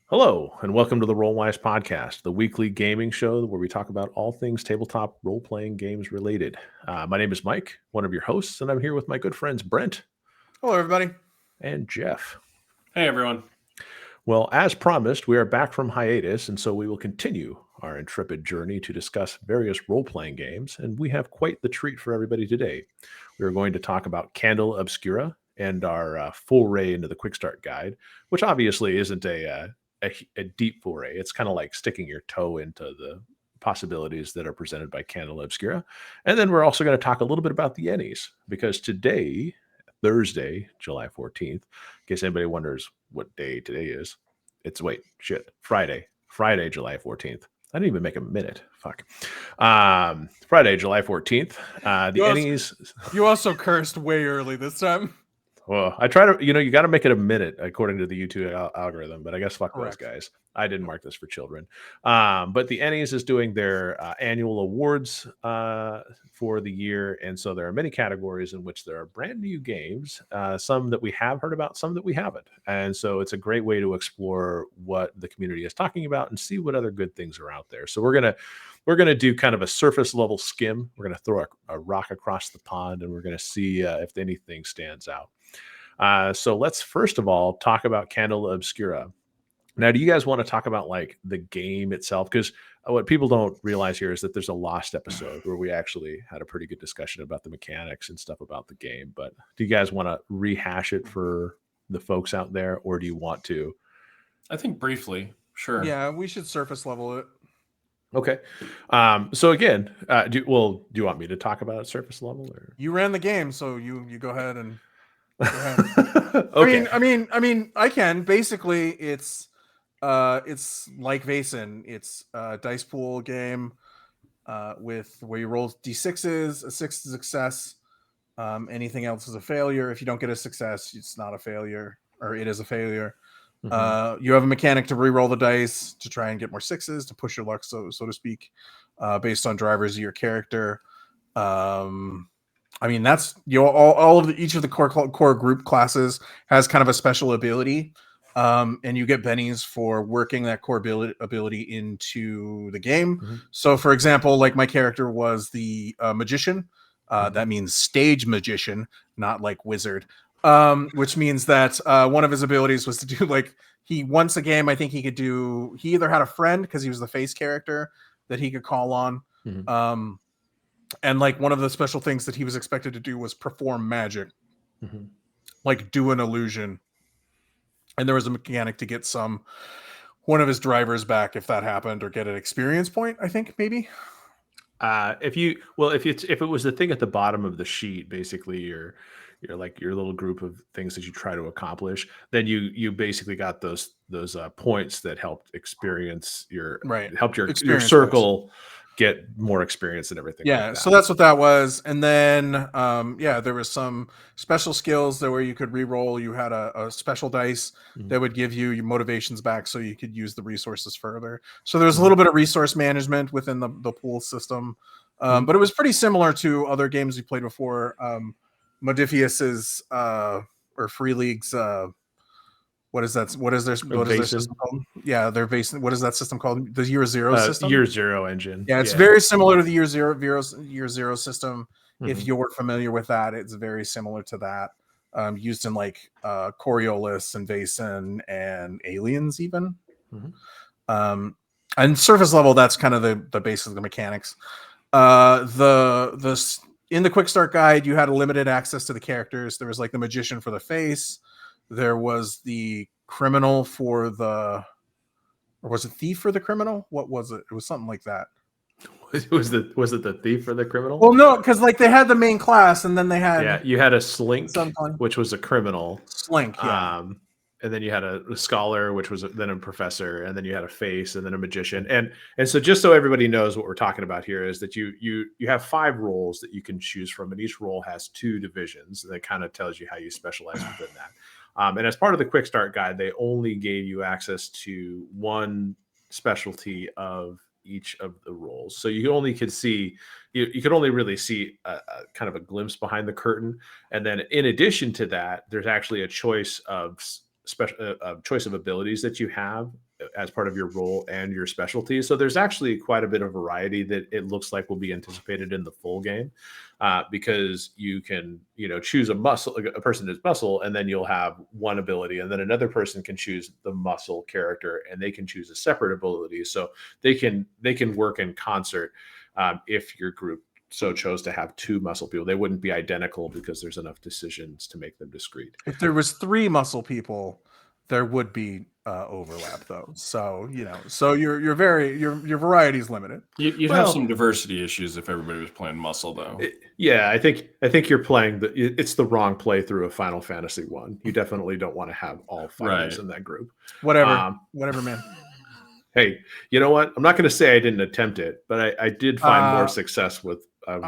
Hello, and welcome to the Rollwise Podcast, the weekly gaming show where we talk about all things tabletop role playing games related. My name is Mike, one of your hosts, and I'm here with my good friends Brent Hello, everybody. and Jeff. Hey, everyone. Well, as promised, we are back from hiatus, and so we will continue our intrepid journey to discuss various role playing games. And we have quite the treat for everybody today. We are going to talk about Candela Obscura and our full ray into the quick start guide, which obviously isn't a deep foray. It's kind of like sticking your toe into the possibilities that are presented by Candela Obscura. And then we're also going to talk a little bit about the Ennies, because today, Thursday, July 14th, in case anybody wonders what day today is, it's Friday, July 14th. I didn't even make a minute. Fuck. Friday, July 14th. The Ennies. You also cursed way early this time. Well, I try to, you got to make it a minute according to the YouTube algorithm, but I guess fuck Correct. those guys. I didn't mark this for children. But the Ennies is doing their annual awards for the year. And so there are many categories in which there are brand new games, some that we have heard about, some that we haven't. And so it's a great way to explore what the community is talking about and see what other good things are out there. So we're going to do kind of a surface level skim. We're going to throw a rock across the pond and we're going to see if anything stands out. So let's first of all talk about Candela Obscura. Now, do you guys want to talk about like the game itself? Because what people don't realize here is that there's a lost episode where we actually had a pretty good discussion about the mechanics and stuff about the game. But do you guys want to rehash it for the folks out there, or do you want to? I think briefly, sure. Yeah, we should surface level it. Okay. So again, do you want me to talk about it surface level, or You ran the game, so you go ahead and. Okay. I mean, I can. Basically, it's like Vaesen. It's a dice pool game with where you roll d6s. A 6 is a success. Anything else is a failure. If you don't get a success, it's not a failure, or it is a failure. You have a mechanic to re-roll the dice to try and get more 6s to push your luck, so to speak, based on drivers of your character. I mean, that's all of each of the core group classes has kind of a special ability, and you get bennies for working that core ability into the game. Mm-hmm. So, for example, like my character was the magician. That means stage magician, not like wizard. Which means that one of his abilities was to do like once a game. I think he either had a friend because he was the face character that he could call on. Mm-hmm. And like one of the special things that he was expected to do was perform magic, like do an illusion. And there was a mechanic to get one of his drivers back if that happened, or get an experience point, I think maybe. If it was the thing at the bottom of the sheet, basically your little group of things that you try to accomplish, then you basically got those points that helped helped your circle points get more experience and everything. Yeah, like that. So that's what that was. And then there was some special skills there where you could re-roll. You had a special dice that would give you your motivations back so you could use the resources further. So there was a little bit of resource management within the pool system. But it was pretty similar to other games we played before. Modifius's or Free League's what is that? What is their system called? Yeah, they're based. What is that system called? The Year Zero system. Year Zero engine. Yeah, it's very similar to the Year Zero system. If you're familiar with that, it's very similar to that. Used in like Coriolis and Vaesen and Aliens even. And surface level, that's kind of the basis of the mechanics. In the quick start guide, you had a limited access to the characters. There was like the magician for the face. There was the criminal for or was it thief for the criminal? What was it? It was something like that. Was it the thief for the criminal? Well, no, because like they had the main class, and then they had you had a slink, which was a criminal. Slink, yeah. And then you had a scholar, which was then a professor, and then you had a face, and then a magician. And so just so everybody knows what we're talking about here is that you have 5 roles that you can choose from, and each role has 2 divisions. That kind of tells you how you specialize within that. And as part of the quick start guide, they only gave you access to one specialty of each of the roles. So you only could see, you could only really see a kind of a glimpse behind the curtain. And then in addition to that, there's actually a choice of abilities that you have as part of your role and your specialty. So there's actually quite a bit of variety that it looks like will be anticipated in the full game, because you can, choose a person is muscle, and then you'll have one ability, and then another person can choose the muscle character, and they can choose a separate ability. So they can work in concert, if your group so chose to have two muscle people. They wouldn't be identical because there's enough decisions to make them discrete. If there was 3 muscle people, there would be overlap though. So so your variety is limited. You'd have some diversity issues if everybody was playing muscle, though. Yeah, I think you're playing it's the wrong playthrough of Final Fantasy 1. You definitely don't want to have all fighters in that group. Whatever, man. Hey, you know what? I'm not going to say I didn't attempt it, but I did find more success with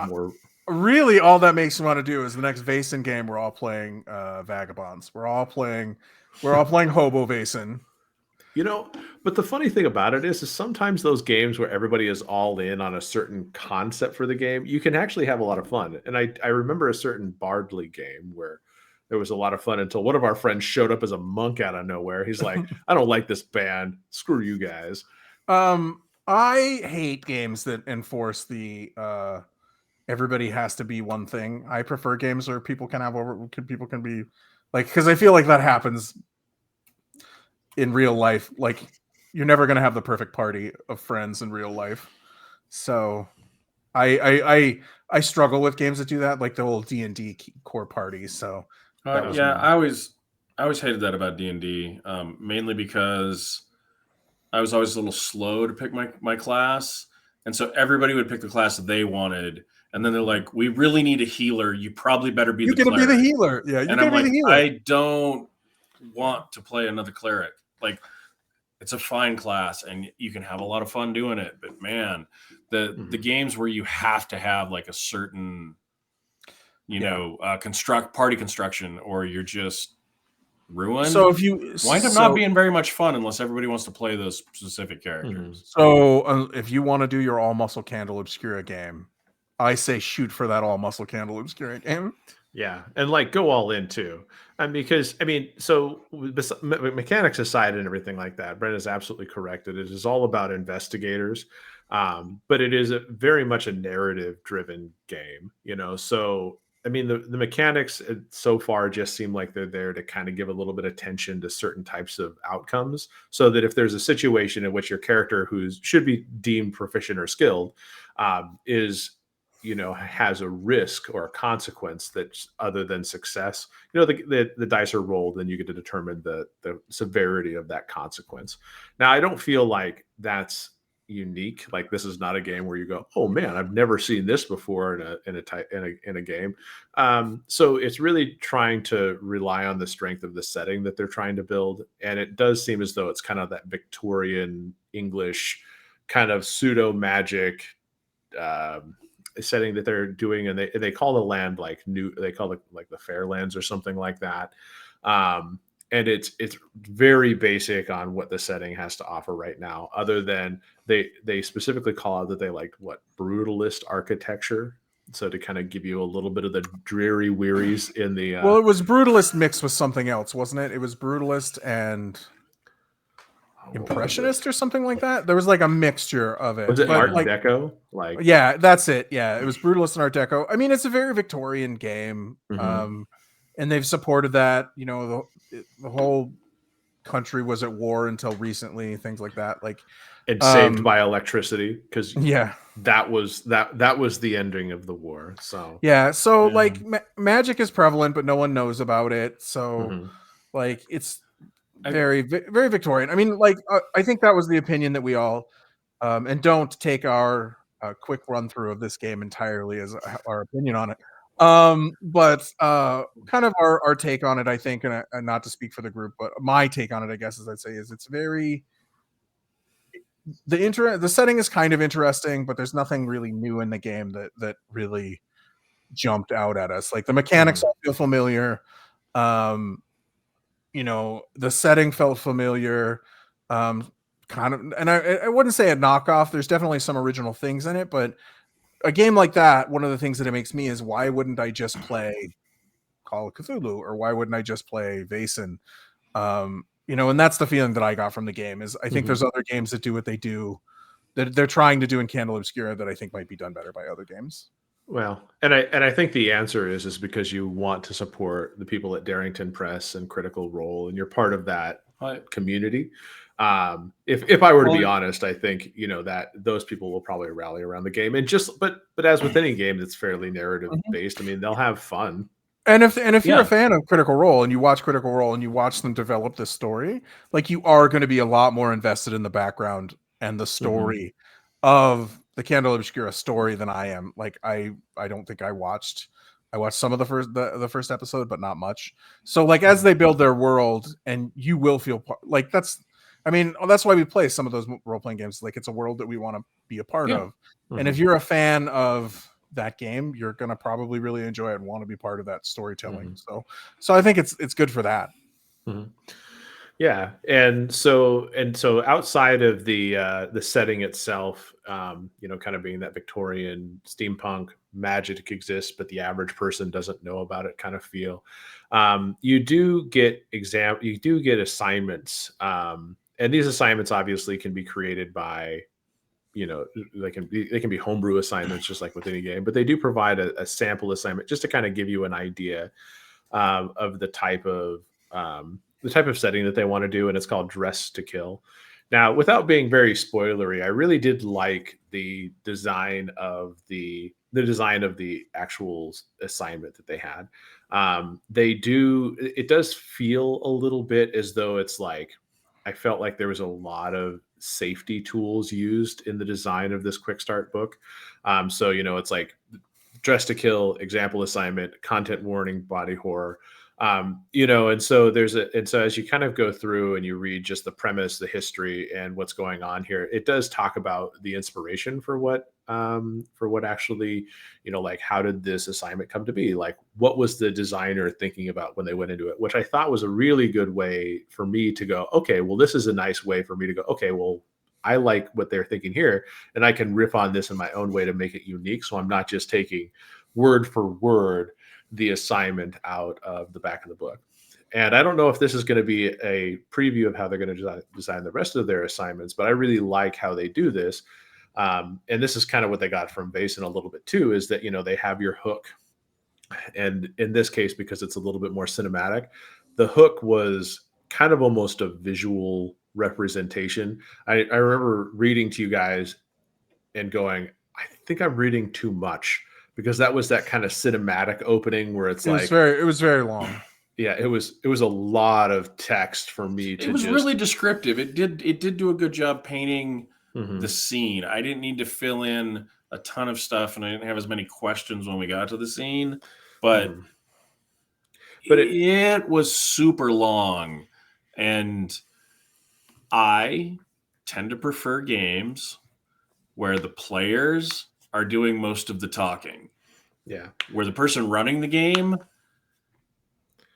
more. Really, all that makes me want to do is the next Vaesen game. We're all playing Vagabonds. We're all playing Hobo Vaesen. But the funny thing about it is sometimes those games where everybody is all in on a certain concept for the game, you can actually have a lot of fun. And I remember a certain Bardley game where there was a lot of fun until one of our friends showed up as a monk out of nowhere. He's like, I don't like this band. Screw you guys. I hate games that enforce the everybody has to be one thing. I prefer games where people can be like, because I feel like that happens in real life. Like, you're never going to have the perfect party of friends in real life. So I struggle with games that do that, like the old D&D core party. So I always hated that about D&D, mainly because I was always a little slow to pick my class, and so everybody would pick the class that they wanted, and then they're like, "We really need a healer. You probably better be the cleric." You're gonna be the healer. Yeah, and I'm like, I don't want to play another cleric. Like, it's a fine class, and you can have a lot of fun doing it. But man, the games where you have to have like a certain, party construction, or you're just ruined. So if you wind up not being very much fun unless everybody wants to play those specific characters. So if you want to do your all muscle Candela Obscura game, I say shoot for that all muscle Candela Obscura game. Yeah, and like go all in too. And because so mechanics aside and everything like that, Brent is absolutely correct. It is all about investigators, but it is very much a narrative-driven game. So the mechanics so far just seem like they're there to kind of give a little bit of attention to certain types of outcomes, so that if there's a situation in which your character who should be deemed proficient or skilled has a risk or a consequence that's other than success, the dice are rolled and you get to determine the severity of that consequence. Now, I don't feel like that's unique. Like, this is not a game where you go, oh man, I've never seen this before in a game. So it's really trying to rely on the strength of the setting that they're trying to build. And it does seem as though it's kind of that Victorian English kind of pseudo magic setting that they're doing, and they call the land they call it like the Fairlands or something like that. And it's very basic on what the setting has to offer right now, other than they specifically call out that they liked brutalist architecture. So to kind of give you a little bit of the dreary wearies in the well, it was brutalist mixed with something else, wasn't it? It was brutalist and Impressionist or something like that. There was like a mixture of it. Was it Art Deco? Yeah, that's it. Yeah, it was brutalist and Art Deco. It's a very Victorian game, and they've supported that. The whole country was at war until recently, things like that. Like, it's saved by electricity, because that was the ending of the war. So like magic is prevalent, but no one knows about it. So like it's very, very Victorian. I think that was the opinion that we all, and don't take our quick run through of this game entirely as our opinion on it. But kind of our take on it, I think, and not to speak for the group, but my take on it, I guess, as I'd say, is it's very, the setting is kind of interesting, but there's nothing really new in the game that really jumped out at us. Like, the mechanics all feel familiar. The setting felt familiar, kind of, and I wouldn't say a knockoff. There's definitely some original things in it, but a game like that, one of the things that it makes me is, why wouldn't I just play Call of Cthulhu, or why wouldn't I just play Vaesen? and that's the feeling that I got from the game. Is I think there's other games that do what they do, that they're trying to do in Candela Obscura, that I think might be done better by other games. Well, and I think the answer is because you want to support the people at Darrington Press and Critical Role, and you're part of that community. If I were to be honest, I think that those people will probably rally around the game, and but as with any game that's fairly narrative based, I mean, they'll have fun. And if you're a fan of Critical Role and you watch Critical Role and you watch them develop this story, like, you are going to be a lot more invested in the background and the story of the Candela Obscura story than I am. Like, I don't think I watched some of the first episode, but not much. So, like, as they build their world, and you will feel like that's why we play some of those role-playing games. Like, it's a world that we want to be a part of. And if you're a fan of that game, you're gonna probably really enjoy it and want to be part of that storytelling. So I think it's good for that. Yeah, and so outside of the setting itself, kind of being that Victorian steampunk magic exists, but the average person doesn't know about it kind of feel. You do get assignments, and these assignments obviously can be created by, they can be homebrew assignments, just like with any game, but they do provide a sample assignment just to kind of give you an idea of the type of setting that they want to do, and it's called Dress to Kill. Now, without being very spoilery, I really did like the design of the actual assignment that they had. It does feel a little bit as though it's like, I felt like there was a lot of safety tools used in the design of this quick start book. So, it's like Dress to Kill, example assignment, content warning, body horror. And so as you kind of go through and you read just the premise, the history, and what's going on here, it does talk about the inspiration for what actually, like, how did this assignment come to be? Like, what was the designer thinking about when they went into it? Which I thought was a really good way for me to go, okay, well, this is a nice way for me to go, okay, well, I like what they're thinking here, and I can riff on this in my own way to make it unique. So I'm not just taking word for word the assignment out of the back of the book. And I don't know if this is going to be a preview of how they're going to design the rest of their assignments, but I really like how they do this. And this is kind of what they got from Basin a little bit too, is that, they have your hook. And in this case, because it's a little bit more cinematic, the hook was kind of almost a visual representation. I remember reading to you guys and going, I think I'm reading too much, because that was that kind of cinematic opening where it was very long. Yeah, it was a lot of text for me to. It was really descriptive. It did do a good job painting the scene. I didn't need to fill in a ton of stuff, and I didn't have as many questions when we got to the scene, but it was super long, and I tend to prefer games where the players are doing most of the talking. Yeah. Where the person running the game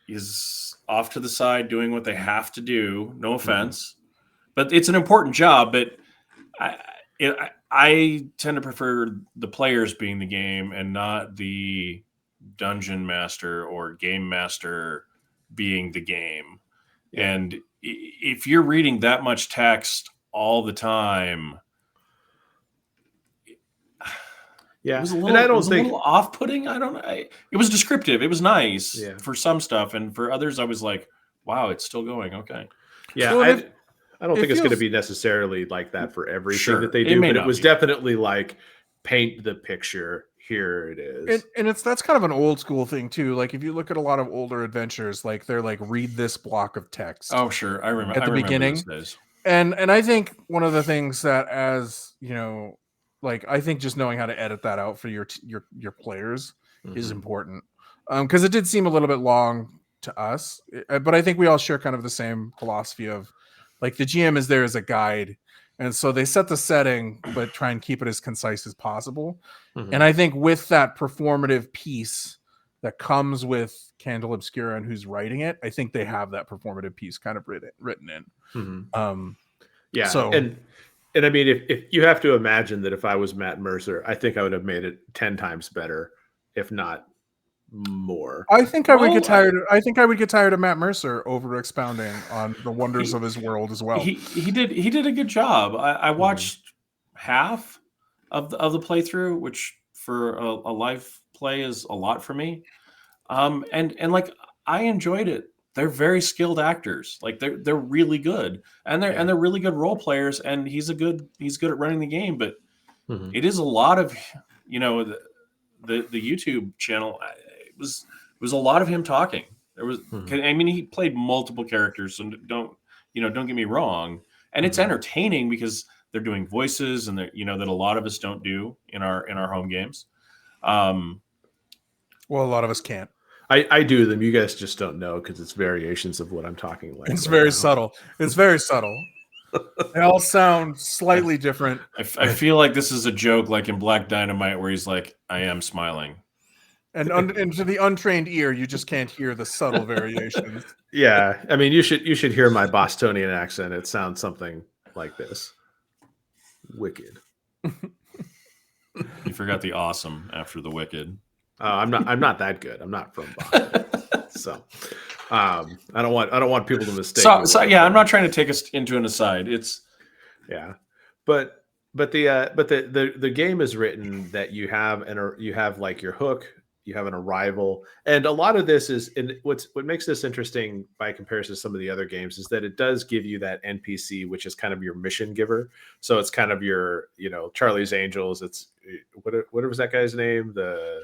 is off to the side doing what they have to do. No offense, but it's an important job. But I tend to prefer the players being the game and not the dungeon master or game master being the game. Yeah. And if you're reading that much text all the time, yeah, it was a little off-putting. I don't know. It was descriptive. It was nice for some stuff, and for others, I was like, "Wow, it's still going." Okay. Yeah, so I don't think it's going to be necessarily like that for everything that they do, but it was definitely like, paint the picture. Here it is, and that's kind of an old school thing too. Like, if you look at a lot of older adventures, like, they're like, read this block of text. Oh, sure, I remember at the beginning. And I think one of the things that, as like, I think just knowing how to edit that out for your players is important, because it did seem a little bit long to us, but I think we all share kind of the same philosophy of, like, the GM is there as a guide, and so they set the setting but try and keep it as concise as possible. And I think with that performative piece that comes with Candela Obscura and who's writing it, I think they have that performative piece kind of written in. Yeah. So, and I mean, if you have to imagine that if I was Matt Mercer, I think I would have made it 10 times better, if not more. I think I would get Well, tired. I think I would get tired of Matt Mercer over expounding on the wonders of his world as well. He did a good job. I Mhm. watched half of the playthrough, which for a live play is a lot for me. And like I enjoyed it. They're very skilled actors. Like they're really good, and they're really good role players. And he's good at running the game. But Mhm. it is a lot of, you know, the YouTube channel. It was a lot of him talking. There was, Mhm. I mean, he played multiple characters, so don't get me wrong. And it's Mhm. entertaining because they're doing voices, and you know that a lot of us don't do in our home games. Well, a lot of us can't. I do them. You guys just don't know because it's variations of what I'm talking like. It's right very now. subtle. It's very subtle. They all sound slightly different. I feel like this is a joke, like in Black Dynamite, where he's like, "I am smiling." And to the untrained ear, you just can't hear the subtle variations. Yeah, I mean, you should hear my Bostonian accent. It sounds something like this. Wicked. You forgot the awesome after the wicked. I'm not that good. I'm not from Boston, so I don't want people to mistake. So yeah, I'm not trying to take us into an aside. It's Yeah, but the game is written that you have like your hook, you have an arrival, and a lot of this is, and what makes this interesting by comparison to some of the other games is that it does give you that NPC, which is kind of your mission giver. So it's kind of your, Charlie's Angels. It's what was that guy's name? The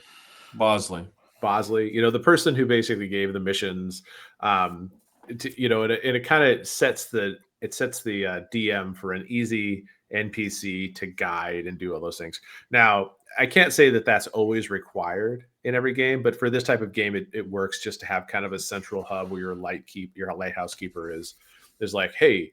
Bosley. Bosley, the person who basically gave the missions, and it kind of sets the DM for an easy NPC to guide and do all those things. Now, I can't say that that's always required in every game, but for this type of game, it works just to have kind of a central hub where your lighthouse keeper is like, hey,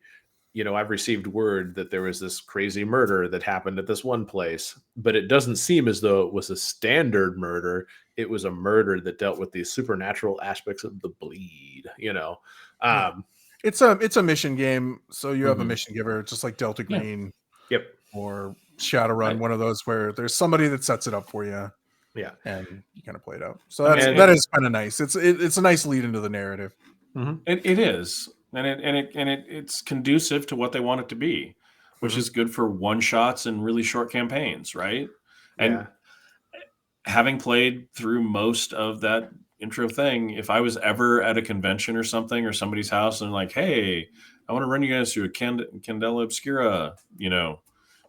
I've received word that there was this crazy murder that happened at this one place, but it doesn't seem as though it was a standard murder. It was a murder that dealt with the supernatural aspects of the bleed. Yeah. Um, It's a mission game, so you have a Mhm. mission giver, just like Delta Yeah. Green Yep. or Shadowrun, Right. one of those where there's somebody that sets it up for you. Yeah. And you kind of play it out. So I mean, that is kind of nice. It's a nice lead into the narrative. Mhm. it is, and it's conducive to what they want it to be, which Mhm. is good for one shots and really short campaigns, right? And Yeah. having played through most of that intro thing, if I was ever at a convention or something or somebody's house and like, hey, I want to run you guys through a Candela Obscura,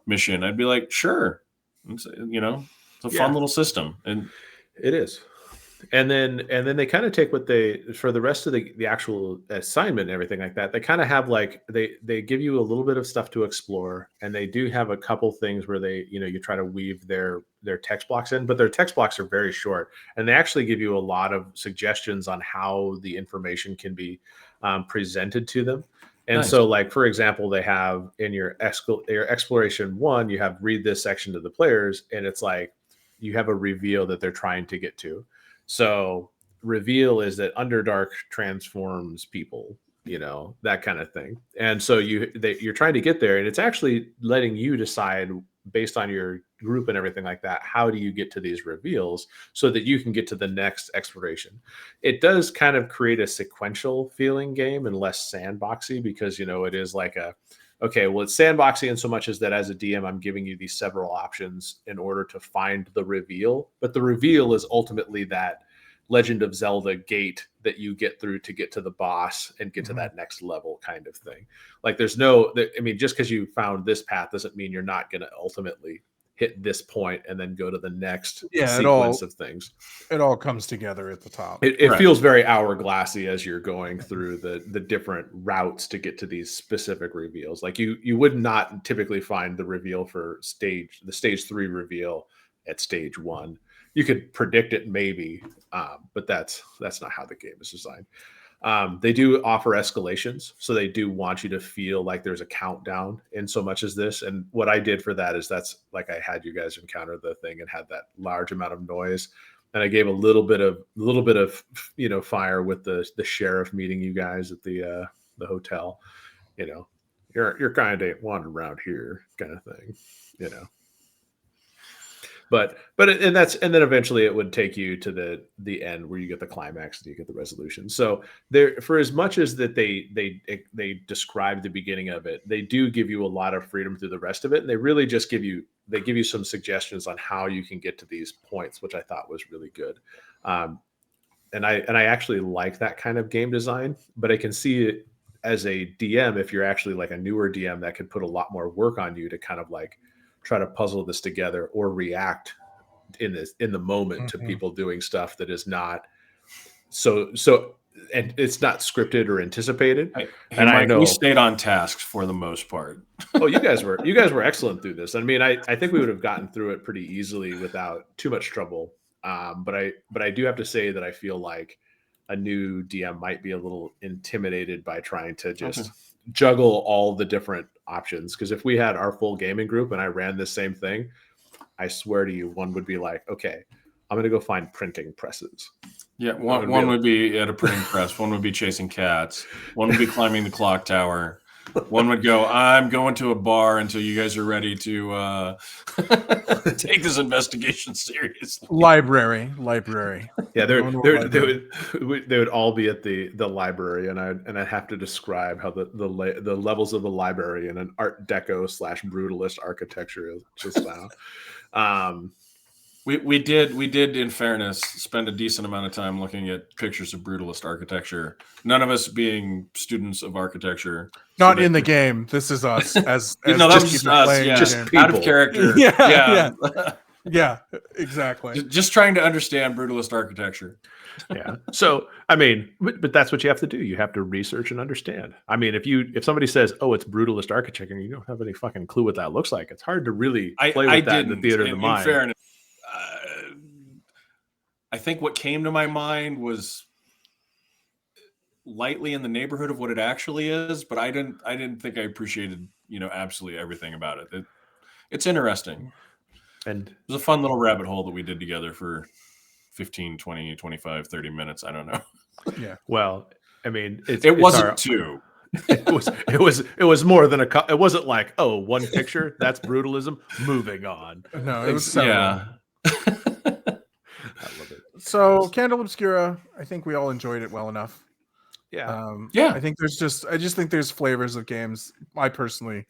mission, I'd be like, sure. It's a fun Yeah. little system. And It is. And then they kind of take what they, for the rest of the actual assignment and everything like that, they kind of have like they give you a little bit of stuff to explore, and they do have a couple things where they, you try to weave their text blocks in, but their text blocks are very short, and they actually give you a lot of suggestions on how the information can be presented to them. And nice. so, like, for example, they have in your exploration one, you have read this section to the players, and it's like you have a reveal that they're trying to get to. So reveal is that Underdark transforms people, that kind of thing. And so you're trying to get there, and it's actually letting you decide based on your group and everything like that, how do you get to these reveals so that you can get to the next exploration. It does kind of create a sequential feeling game and less sandboxy because it is like okay, well, it's sandboxy in so much as that as a DM, I'm giving you these several options in order to find the reveal. But the reveal is ultimately that Legend of Zelda gate that you get through to get to the boss and get to that next level kind of thing. Like just because you found this path doesn't mean you're not going to ultimately hit this point and then go to the next sequence of things. It all comes together at the top. It Right. feels very hourglassy as you're going through the different routes to get to these specific reveals. Like you would not typically find the reveal for the stage 3 reveal at stage 1. You could predict it maybe, but that's not how the game is designed. They do offer escalations, so they do want you to feel like there's a countdown in so much as this. And what I did for that is that's like I had you guys encounter the thing and had that large amount of noise, and I gave a little bit of fire with the sheriff meeting you guys at the hotel. You're kind of ain't wanted around here, kind of thing. and then eventually it would take you to the end where you get the climax and you get the resolution. So there, for as much as that they describe the beginning of it, they do give you a lot of freedom through the rest of it, and they really just give you some suggestions on how you can get to these points, which I thought was really good. And I actually like that kind of game design, but I can see it as a DM, if you're actually like a newer DM, that could put a lot more work on you to kind of like try to puzzle this together or react in the moment to people doing stuff that is not so and it's not scripted or anticipated. Hey, and Mike, I know we stayed on task for the most part. oh, you guys were excellent through this. I mean, I think we would have gotten through it pretty easily without too much trouble. But I do have to say that I feel like a new DM might be a little intimidated by trying to just juggle all the different options. Because if we had our full gaming group and I ran this same thing, I swear to you, one would be like, okay, I'm going to go find printing presses. Yeah, one would be at a printing press. One would be chasing cats. One would be climbing the clock tower. One would go, I'm going to a bar until you guys are ready to take this investigation seriously. Library. Yeah, they would all be at the library, and I'd have to describe how the levels of the library in an Art Deco / brutalist architecture is style. We did, in fairness, spend a decent amount of time looking at pictures of brutalist architecture. None of us being students of architecture. Not in the game. This is us as that was just us. Yeah, just out of character. Yeah, exactly. Just trying to understand brutalist architecture. Yeah. So I mean, but that's what you have to do. You have to research and understand. I mean, if somebody says, "Oh, it's brutalist architecture," and you don't have any fucking clue what that looks like, it's hard to really play with that in the theater of the mind. In fairness, I think what came to my mind was lightly in the neighborhood of what it actually is, but I didn't think I appreciated, absolutely everything about it. It's interesting. And it was a fun little rabbit hole that we did together for 15, 20, 25, 30 minutes. I don't know. Yeah. Well, I mean, it wasn't two. It was more than it wasn't like, oh, one picture, that's brutalism, moving on. No, it was several. Yeah. I love it. So Candela Obscura, I think we all enjoyed it well enough. Yeah. I think I just think there's flavors of games I personally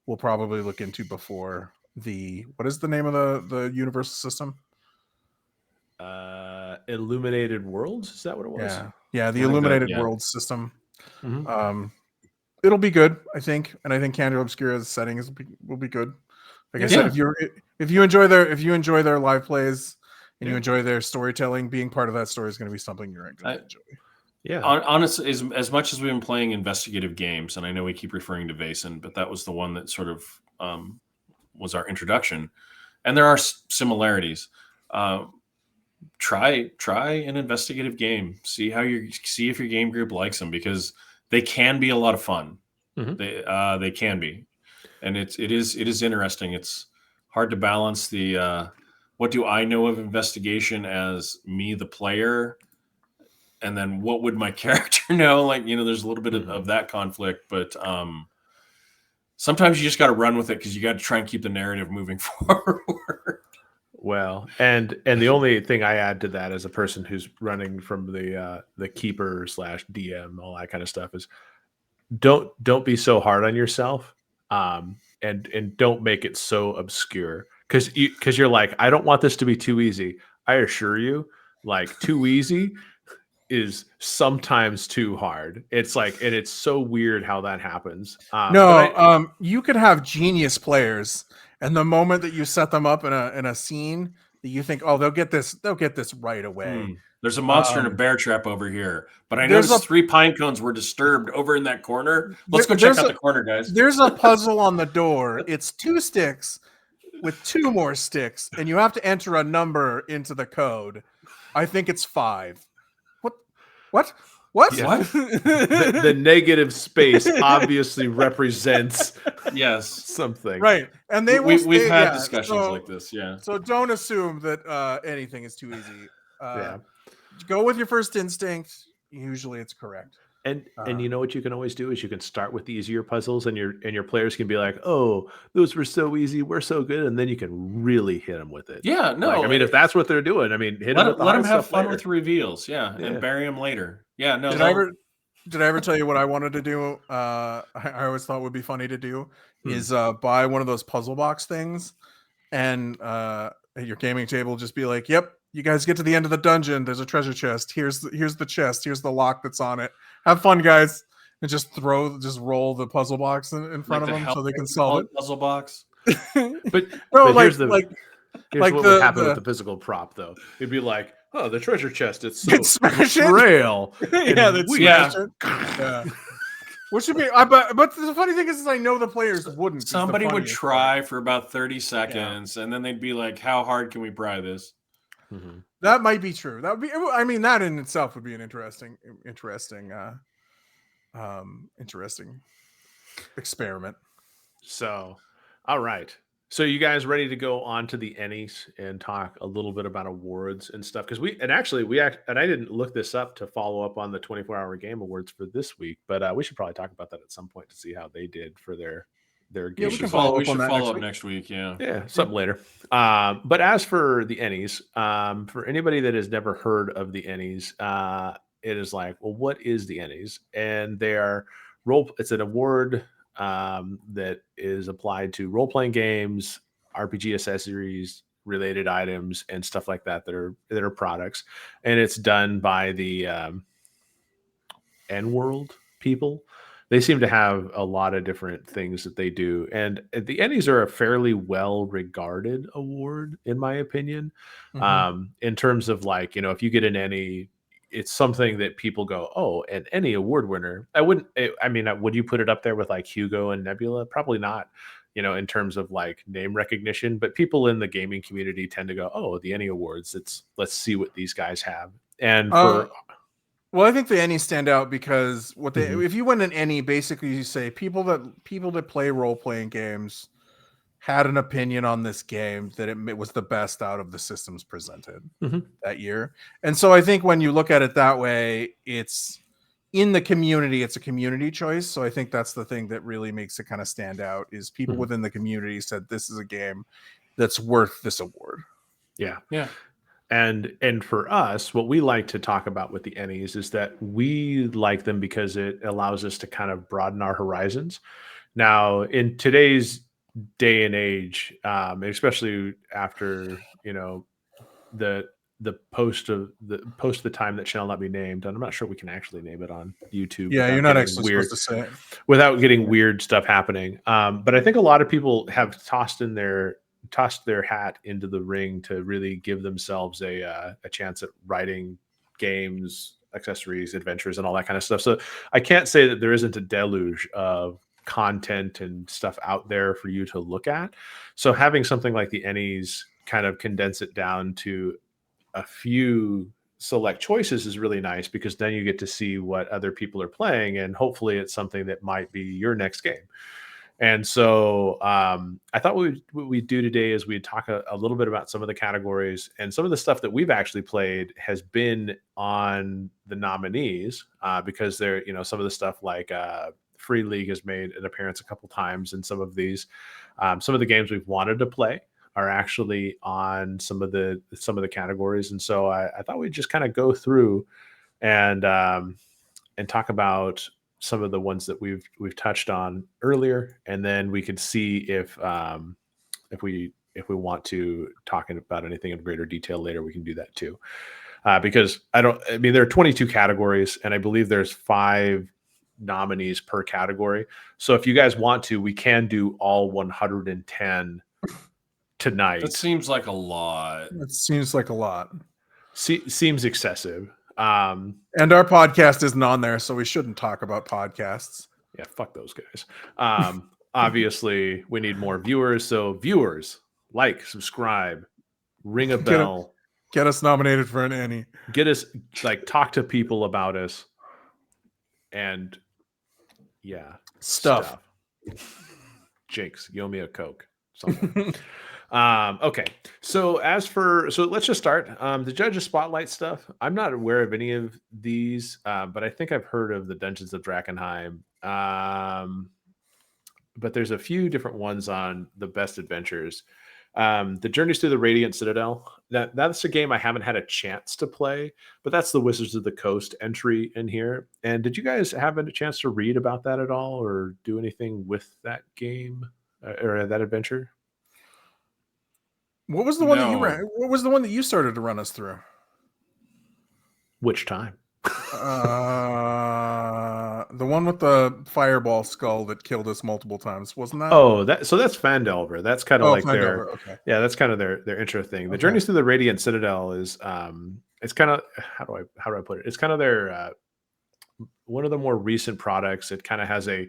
will probably look into before what is the name of the universal system? Illuminated Worlds, is that what it was? Yeah, the Illuminated Worlds system. Mm-hmm. It'll be good, I think, and I think Candela Obscura's settings will be good. Like I said, if you enjoy their live plays and you enjoy their storytelling, being part of that story is going to be something you're going to enjoy. Yeah. Honestly, as much as we've been playing investigative games, and I know we keep referring to Vaesen, but that was the one that sort of was our introduction, and there are similarities. Try an investigative game. See if your game group likes them, because they can be a lot of fun. Mm-hmm. They can be, and it is interesting. It's hard to balance the what do I know of investigation as me, the player, and then what would my character know? Like, there's a little bit of that conflict, but sometimes you just got to run with it, because you got to try and keep the narrative moving forward. Well, and the only thing I add to that, as a person who's running from the keeper / DM, all that kind of stuff, is don't be so hard on yourself, and don't make it so obscure, because you're like, I don't want this to be too easy. I assure you, like, too easy is sometimes too hard. It's like, and it's so weird how that happens. You could have genius players, and the moment that you set them up in a scene that you think, oh, they'll get this right away. There's a monster in a bear trap over here, but I noticed 3 pine cones were disturbed over in that corner. Let's go check out the corner, guys. There's a puzzle on the door. It's 2 sticks with 2 more sticks, and you have to enter a number into the code. I think it's 5. What? Yeah. The negative space obviously represents something, right? And we've had discussions like this, So don't assume that anything is too easy. Go with your first instinct. Usually, it's correct. And you know what you can always do is you can start with the easier puzzles, and your players can be like, "Oh, those were so easy, we're so good," and then you can really hit them with it. Yeah, Like, I no, mean, if that's what they're doing, I mean, hit them with the let hard them have stuff fun later. with reveals, and Yeah. bury them later. Yeah, no, Did I ever tell you what I wanted to do? I always thought would be funny to do is buy one of those puzzle box things, and at your gaming table just be like, "Yep, you guys get to the end of the dungeon. There's a treasure chest. Here's the chest. Here's the lock that's on it. Have fun, guys!" And just roll the puzzle box in front like of the them so they can Hellraiser solve it. puzzle box. But No, but here's like what would happen with the physical prop, though. It'd be like, "Oh, the treasure chest, it's so smash it. frail and Yeah, that's weak." smash it. Yeah. What should be? But the funny thing is I know the players wouldn't. is the Somebody would funniest try part. for about 30 seconds, and then they'd be like, "How hard can we pry this?" Mhm. That might be true. That would be. I mean, that in itself would be an interesting experiment. So, all right. So you guys ready to go on to the Ennies and talk a little bit about awards and stuff? Because and I didn't look this up to follow up on the 24-hour game awards for this week, but we should probably talk about that at some point to see how they did for their Yeah, game. we can follow We up on should that follow next up week. next week. Yeah. Yeah, something later. But as for the Ennies, for anybody that has never heard of the Ennies, it is like, well, what is the Ennies? And they are it's an award that is applied to role-playing games, RPG accessories, related items, and stuff like that that are products. And it's done by the N World people. They seem to have a lot of different things that they do. And the Ennies are a fairly well regarded award, in my opinion. In terms of, like, if you get an Ennie, it's something that people go, "Oh, an Ennie award winner." I mean, would you put it up there with like Hugo and Nebula? Probably not, in terms of like name recognition. But people in the gaming community tend to go, "Oh, the Ennie Awards. Let's see what these guys have." And for Well, I think the Ennies stand out because Mhm. if you win an Ennie, basically you say people that play role playing games had an opinion on this game that it was the best out of the systems presented Mhm. that year. And so I think when you look at it that way, it's in the community, it's a community choice. So I think that's the thing that really makes it kind of stand out is people Mhm. within the community said this is a game that's worth this award. Yeah. Yeah. And for us, what we like to talk about with the Ennies is that we like them because it allows us to kind of broaden our horizons. Now, in today's day and age, especially after the the time that shall not be named, and I'm not sure we can actually name it on YouTube Yeah, you're without not getting actually weird, supposed to say it. without getting weird stuff happening. But I think a lot of people have tossed their hat into the ring to really give themselves a chance at writing games, accessories, adventures, and all that kind of stuff. So I can't say that there isn't a deluge of content and stuff out there for you to look at. So having something like the Ennies kind of condense it down to a few select choices is really nice, because then you get to see what other people are playing, and hopefully it's something that might be your next game. And so I thought what we'd do today is we'd talk a little bit about some of the categories, and some of the stuff that we've actually played has been on the nominees, because some of the stuff like Free League has made an appearance a couple times in some of these. Some of the games we've wanted to play are actually on some of the categories. And so I thought we'd just kind of go through and talk about some of the ones that we've touched on earlier, and then we could see if we want to talk about anything in greater detail later. We can do that too, because there are 22 categories, and I believe there's 5 nominees per category. So if you guys want to, we can do all 110 tonight. That seems like a lot. It seems like a lot. Seems excessive. And our podcast isn't on there, so we shouldn't talk about podcasts. Yeah, fuck those guys. Obviously, we need more viewers. So viewers, like, subscribe, ring a bell. Get us nominated for an Ennie. Get us, talk to people about us. And stuff. Jinx, you owe me a Coke. Something. Okay. So let's just start. The judges spotlight stuff. I'm not aware of any of these, but I think I've heard of the Dungeons of Drakkenheim. But there's a few different ones on the best adventures. The Journeys through the Radiant Citadel. That's a game I haven't had a chance to play, but that's the Wizards of the Coast entry in here. And did you guys have a chance to read about that at all, or do anything with that game or that adventure? What was the one that you No. ran? What was the one that you started to run us through? Which time? The one with the fireball skull that killed us multiple times, wasn't that? Oh, that's Fandelver. That's kind of like Fandelver, okay. yeah, that's kind of their intro thing. The Okay. Journeys through the Radiant Citadel is it's kind of how do I put it? It's kind of their one of the more recent products. It kind of has a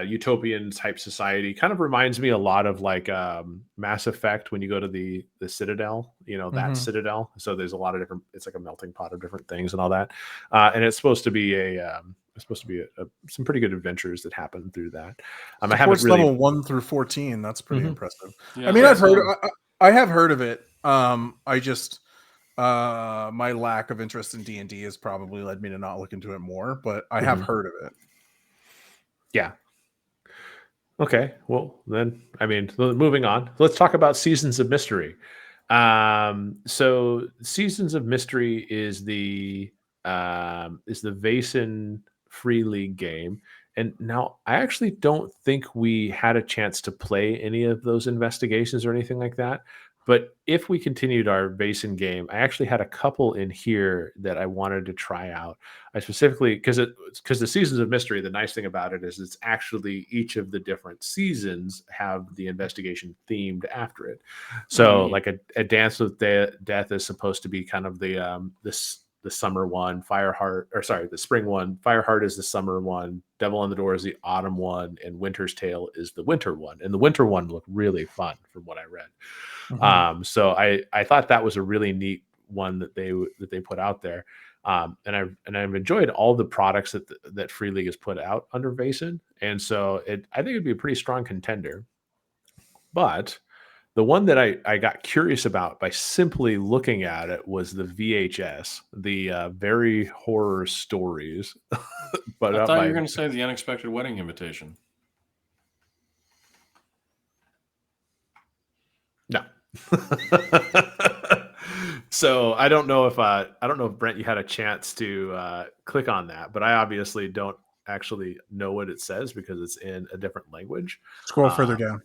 utopian type society. Kind of reminds me a lot of like Mass Effect when you go to the Citadel, that Citadel. So there's a lot of different. It's like a melting pot of different things and all that. And it's supposed to be some pretty good adventures that happen through that. I haven't really level 1 through 14. That's pretty impressive. Yeah, I mean, I have heard of it. I just my lack of interest in D&D has probably led me to not look into it more, but I have heard of it. Yeah. Okay. Well, then, I mean, moving on. Let's talk about Seasons of Mystery. So Seasons of Mystery is the Vaesen Free League game. And now I actually don't think we had a chance to play any of those investigations or anything like that. But if we continued our Vaesen game, I actually had a couple in here that I wanted to try out. I specifically because the Seasons of Mystery, the nice thing about it is it's actually each of the different seasons have the investigation themed after it. So like a Dance with Death is supposed to be kind of the summer one, the spring one. Fireheart is the summer one. Devil on the Door is the autumn one, and Winter's Tale is the winter one. And the winter one looked really fun from what I read. So I thought that was a really neat one that they put out there. And I've enjoyed all the products that Free League has put out under Vaesen. And so I think it'd be a pretty strong contender. But the one that I got curious about by simply looking at it was the VHS, the Very Horror Stories. But I thought you were going to say The Unexpected Wedding Invitation. No. So I don't know if Brent, you had a chance to click on that, but I obviously don't actually know what it says because it's in a different language. Scroll further down.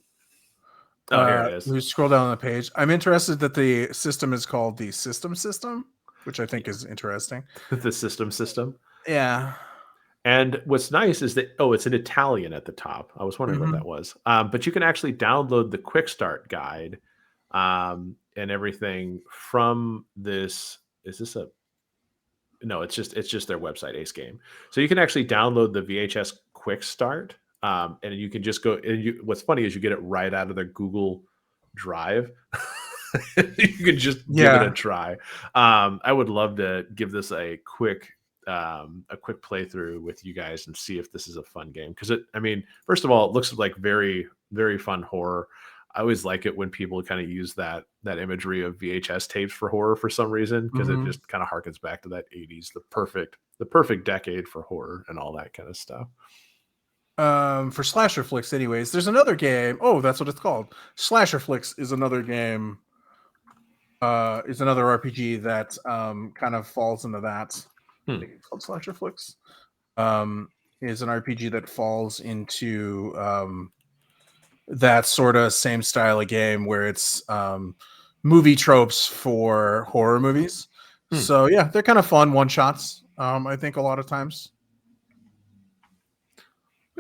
Oh, here it is. We scroll down the page. I'm interested that the system is called the System, which I think is interesting. The System. Yeah. And what's nice is that it's in Italian at the top. I was wondering what that was. But you can actually download the quick start guide and everything from this. Is this no, it's just their website, Ace Game. So you can actually download the VHS quick start. And you can just go. What's funny is you get it right out of their Google Drive. You can just give it a try. I would love to give this a quick playthrough with you guys and see if this is a fun game. Because first of all, it looks like very, very fun horror. I always like it when people kind of use that imagery of VHS tapes for horror for some reason, because it just kind of harkens back to that 80s, the perfect decade for horror and all that kind of stuff. For slasher flicks, anyways, there's another game. Oh, that's what it's called. Slasher flicks is another game. Is another RPG that kind of falls into that. I think it's called Slasher flicks. Is an RPG that falls into that sort of same style of game where it's movie tropes for horror movies. So yeah, they're kind of fun one shots. I think a lot of times.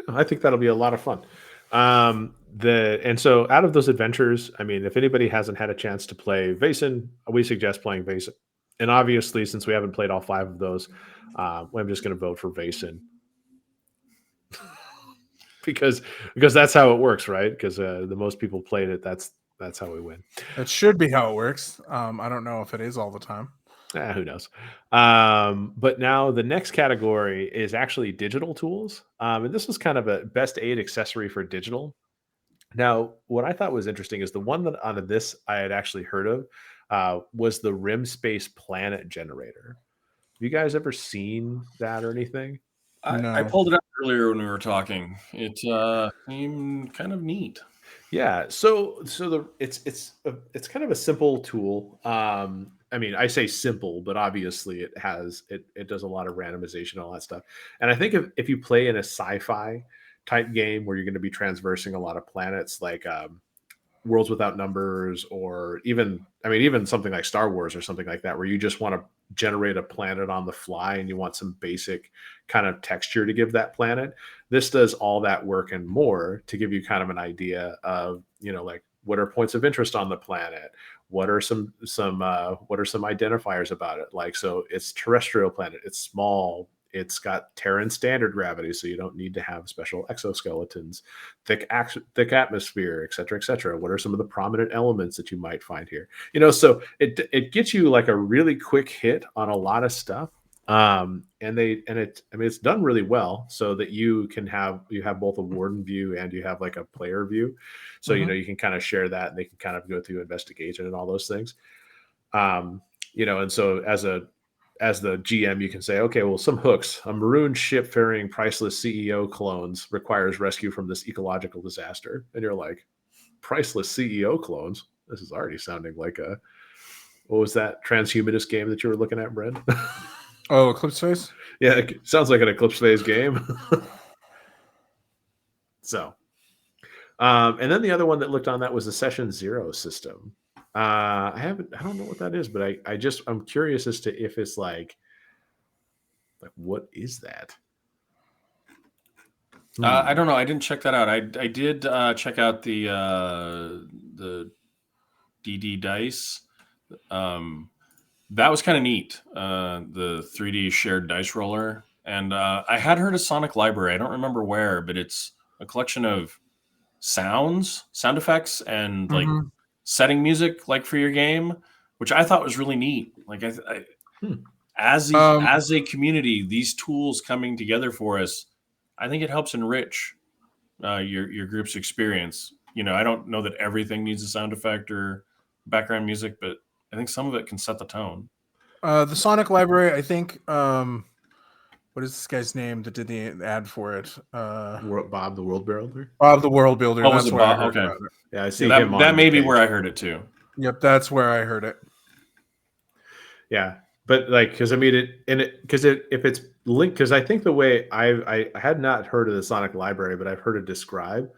I think that'll be a lot of fun. And so out of those adventures, if anybody hasn't had a chance to play Vaesen, we suggest playing Vaesen. And obviously, since we haven't played all 5 of those, I'm just going to vote for Vaesen. because that's how it works, right? Because the most people played it, that's how we win. It should be how it works. I don't know if it is all the time. Who knows? But now the next category is actually digital tools. And this was kind of a best aid accessory for digital. Now, what I thought was interesting is the one that out of this I had actually heard of was the Rim Space Planet Generator. Have you guys ever seen that or anything? I No. pulled it up earlier when we were talking. It seemed kind of neat. Yeah, so it's kind of a simple tool. I mean, I say simple, but obviously it does a lot of randomization and all that stuff. And I think if you play in a sci-fi type game where you're going to be transversing a lot of planets, like Worlds Without Numbers, or even, I mean, even something like Star Wars or something like that, where you just want to generate a planet on the fly and you want some basic kind of texture to give that planet. This does all that work and more to give you kind of an idea of, like, what are points of interest on the planet, what are some identifiers about it. Like, so it's terrestrial planet, it's small, it's got Terran standard gravity, so you don't need to have special exoskeletons, thick atmosphere, et cetera, et cetera. What are some of the prominent elements that you might find here? So it gets you like a really quick hit on a lot of stuff. It's done really well so that you have both a warden view and you have like a player view. So, Mhm. you can kind of share that and they can kind of go through investigation and all those things. And so as the GM, you can say, okay, well, some hooks. A maroon ship ferrying priceless CEO clones requires rescue from this ecological disaster. And you're like, priceless CEO clones? This is already sounding like what was that transhumanist game that you were looking at, Brent? Oh, Eclipse Phase? Yeah, it sounds like an Eclipse Phase game. So, and then the other one that looked on that was the Session Zero system. I don't know what that is, but I'm curious as to if it's like what is that? I don't know. I didn't check that out. I did check out the DD dice. That was kind of neat. The 3D shared dice roller, and I had heard of Sonic Library. I don't remember where, but it's a collection of sound effects, and like Mhm. setting music like for your game, which I thought was really neat. Like Hmm. as Um, a community, these tools coming together for us, I think it helps enrich your group's experience. I don't know that everything needs a sound effect or background music, but I think some of it can set the tone. the Sonic Library, I think. What is this guy's name that did the ad for it? Bob the World Builder. Bob the World Builder. Oh, was That's it where I Bob? heard Okay, about it. Yeah, I yeah, see him that on the may be page. where I heard it too. Yep, that's where I heard it. Yeah, but like, because I mean if it's linked, because I think the way I had not heard of the Sonic Library, but I've heard it described,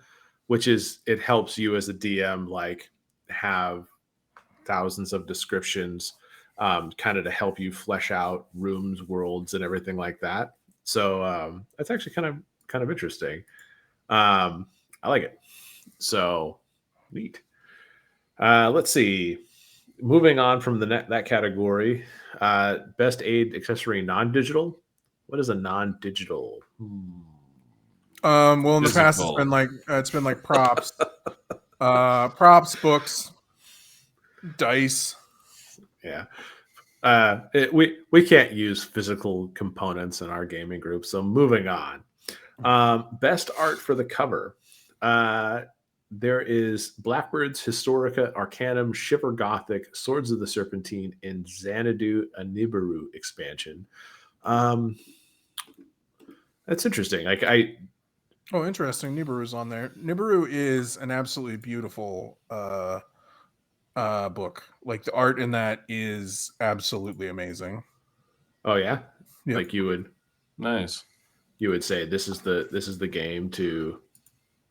which is it helps you as a DM like have thousands of descriptions, kind of to help you flesh out rooms, worlds, and everything like that. So that's actually kind of interesting. I like it. So neat. Let's see. Moving on from that category, best aid accessory non-digital. What is a non-digital? Well, in the past, Physical. it's been like props, props, books, dice. Yeah. We can't use physical components in our gaming group. So moving on. Best art for the cover. There is Blackbird's Historica Arcanum Shiver Gothic Swords of the Serpentine and Xanadu a Nibiru expansion. That's interesting. Oh, interesting. Nibiru's on there. Nibiru is an absolutely beautiful book. Like the art in that is absolutely amazing. oh yeah, Yep. like Nice. you would say this is the game to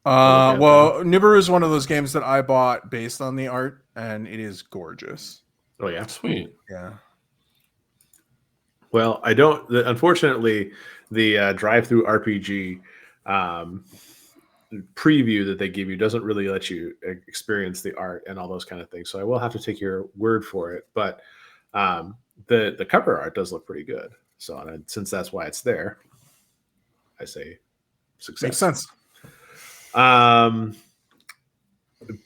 look at Well, Nibiru is one of those games that I bought based on the art, and it is gorgeous. Oh yeah. Sweet. Yeah. Well, I don't. Unfortunately, the drive-through RPG preview that they give you doesn't really let you experience the art and all those kind of things. So I will have to take your word for it. But the cover art does look pretty good. So since that's why it's there, I say success. Makes sense.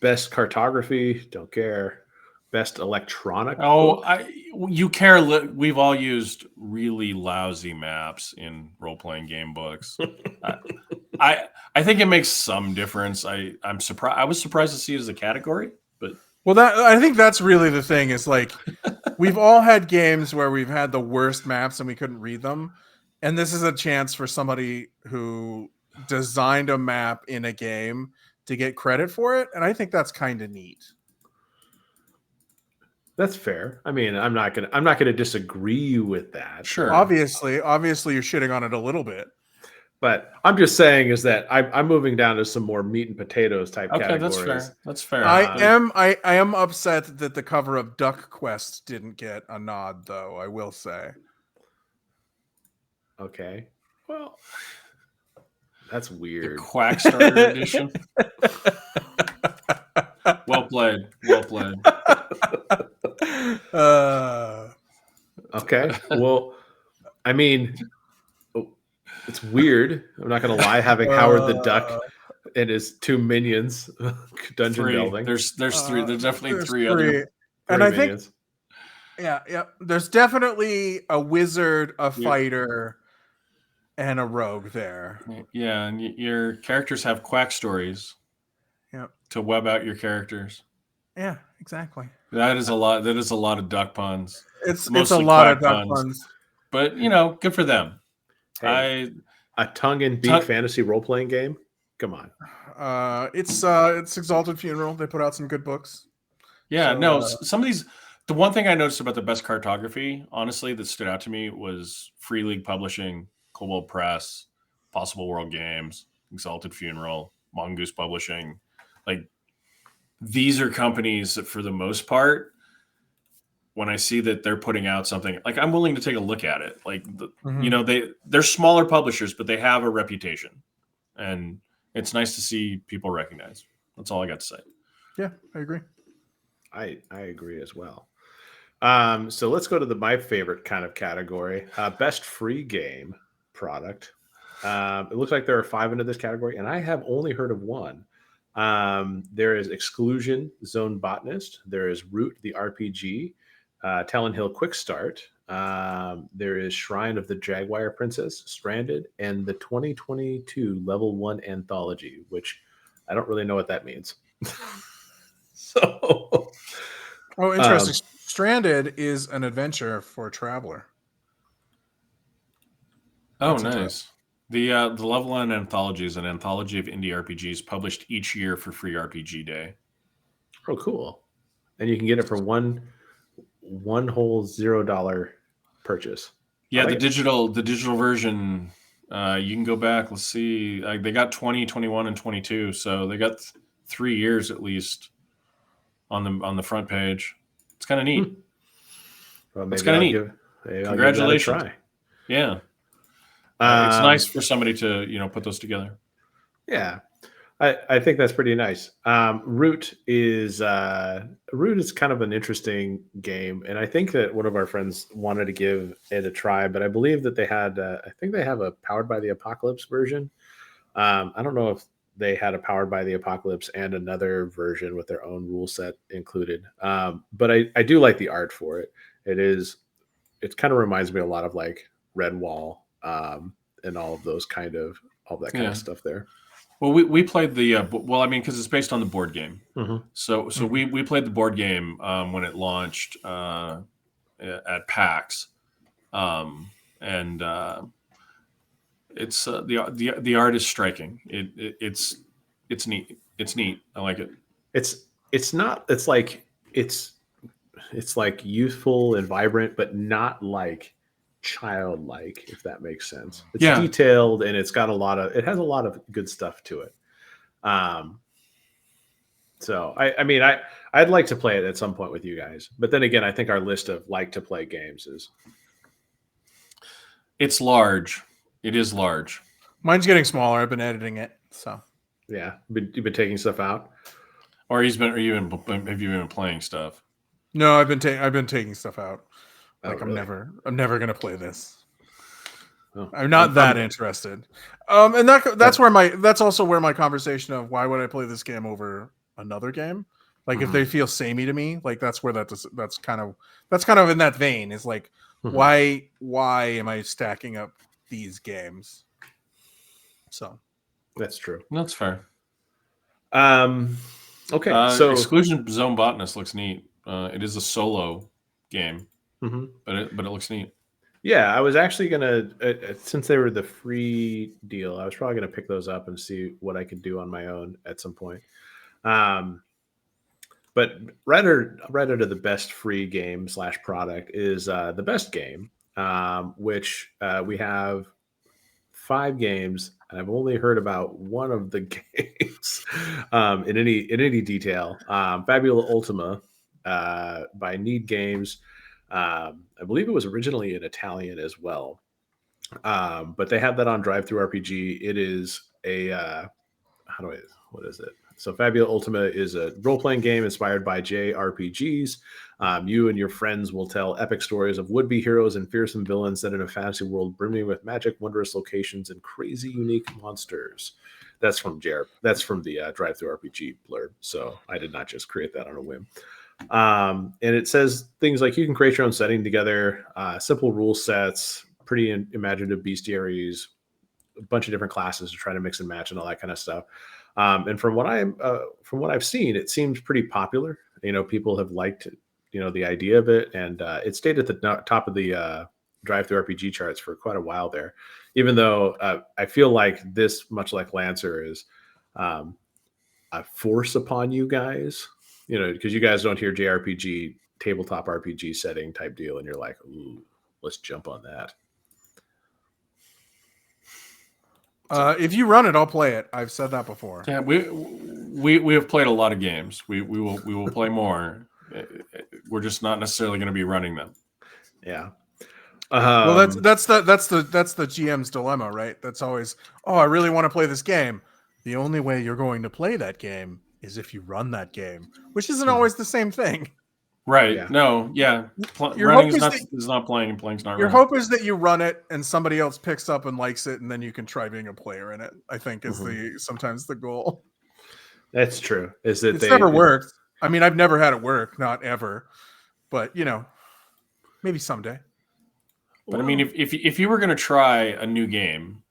Best cartography, don't care. Best electronic. Oh, book? you care. We've all used really lousy maps in role-playing game books. I think it makes some difference. I'm surprised. I was surprised to see it as a category, but Well, I think that's really the thing. Is like we've all had games where we've had the worst maps and we couldn't read them, and this is a chance for somebody who designed a map in a game to get credit for it, and I think that's kind of neat. That's fair. I mean, I'm not gonna disagree with that. sure. Obviously, you're shitting on it a little bit. But I'm just saying is that I'm moving down to some more meat and potatoes type Okay, categories. that's fair. That's fair. I am upset that the cover of Duck Quest didn't get a nod, though. I will say. Okay. Well, that's The weird. Quackstarter edition. Well played. Well played. Okay. Well, I mean, it's weird. I'm not gonna lie. Having Howard the Duck and his 2 minions dungeon Three. delving. There's three. There's definitely there's three three. other. And Three I think minions. yeah. There's definitely a wizard, a fighter, and a rogue there. Yeah, and your characters have quack stories. Yep. To web out your characters. Yeah, exactly. That is a lot. That is a lot of duck puns. It's a Mostly lot of quack duck puns. But good for them. Hey, a tongue-in-beak fantasy role-playing game. Come on. It's Exalted Funeral. They put out some good books. Yeah, So, no. Some of these. The one thing I noticed about the best cartography, honestly, that stood out to me was Free League Publishing, Cobalt Press, Possible World Games, Exalted Funeral, Mongoose Publishing. Like, these are companies that, for the most part, when I see that they're putting out something, like, I'm willing to take a look at it. Like, they're smaller publishers, but they have a reputation, and it's nice to see people recognize. That's all I got to say. Yeah, I agree. I agree as well. So let's go to my favorite kind of category, best free game product. It looks like there are 5 into this category, and I have only heard of one. There is Exclusion Zone Botanist. There is Root the RPG, Talon Hill Quickstart. There is Shrine of the Jaguar Princess, Stranded, and the 2022 Level 1 Anthology, which I don't really know what that means. So, oh, interesting. Stranded is an adventure for a traveler. Oh, nice. The Level 1 Anthology is an anthology of indie RPGs published each year for Free RPG Day. Oh, cool! And you can get it for one whole $0 purchase. Yeah, the digital version. You can go back. Let's see. They got 20, 21, and 22, so they got 3 years at least on the front page. It's kind of neat. Well, it's kind of neat. Congratulations! I'll give that a try. Yeah, it's nice for somebody to put those together. Yeah, I think that's pretty nice. Root is kind of an interesting game, and I think that one of our friends wanted to give it a try, but I believe that they had I think they have a Powered by the Apocalypse version. I don't know if they had a Powered by the Apocalypse and another version with their own rule set included. But I do like the art for it. It kind of reminds me a lot of like Redwall and all of those kind of stuff there. Well, we played the because it's based on the board game. Mm-hmm. So we played the board game when it launched at PAX, and it's the art is striking. It's neat. It's neat. I like it. It's like youthful and vibrant, but not like childlike, if that makes sense. It's detailed and it has a lot of good stuff to it. So I'd like to play it at some point with you guys, but then again, I think our list of like to play games it's large. It is large. Mine's getting smaller. I've been editing it, so yeah. You've been taking stuff out, or have you been playing stuff? No, I've been taking stuff out. Like, really? I'm never gonna play this. Oh, I'm not that interested. And that's also where my conversation of why would I play this game over another game? Like, if they feel samey to me, like that's kind of in that vein. Is like, why am I stacking up these games? So, That's true. That's fair. Okay, so Exclusion Zone Botanist looks neat. It is a solo game, mhm. but it looks neat. Yeah, I was actually gonna since they were the free deal, I was probably gonna pick those up and see what I could do on my own at some point. Um, but right under the best free game slash product is the best game, which we have 5 games, and I've only heard about one of the games in any detail. Fabula Ultima by Need Games. I believe it was originally in Italian as well, but they have that on Drive Through RPG. It is a how do I what is it? So Fabula Ultima is a role-playing game inspired by JRPGs. You and your friends will tell epic stories of would-be heroes and fearsome villains set in a fantasy world brimming with magic, wondrous locations, and crazy, unique monsters. That's from That's from the Drive Through RPG blurb. So I did not just create that on a whim. And it says things like you can create your own setting together, simple rule sets, pretty imaginative bestiaries, a bunch of different classes to try to mix and match and all that kind of stuff. And from what I've seen, it seems pretty popular. People have liked the idea of it, and it stayed at the top of the Drive Through RPG charts for quite a while there. Even though I feel like this, much like Lancer, is a force upon you guys. Because you guys don't hear JRPG tabletop RPG setting type deal, and you're like, ooh, let's jump on that. If you run it, I'll play it. I've said that before. Yeah, we have played a lot of games. We will play more. We're just not necessarily going to be running them. Yeah. Well, that's the GM's dilemma, right? That's always, I really want to play this game. The only way you're going to play that game is if you run that game, which isn't always the same thing. Right. Yeah. No. Yeah. Your running hope is not playing, and playing's not Your running. hope is that you run it and somebody else picks up and likes it, and then you can try being a player in it. I think is sometimes the goal. That's true. It's never worked. I mean, I've never had it work, not ever. But maybe someday. But I mean, if you were going to try a new game,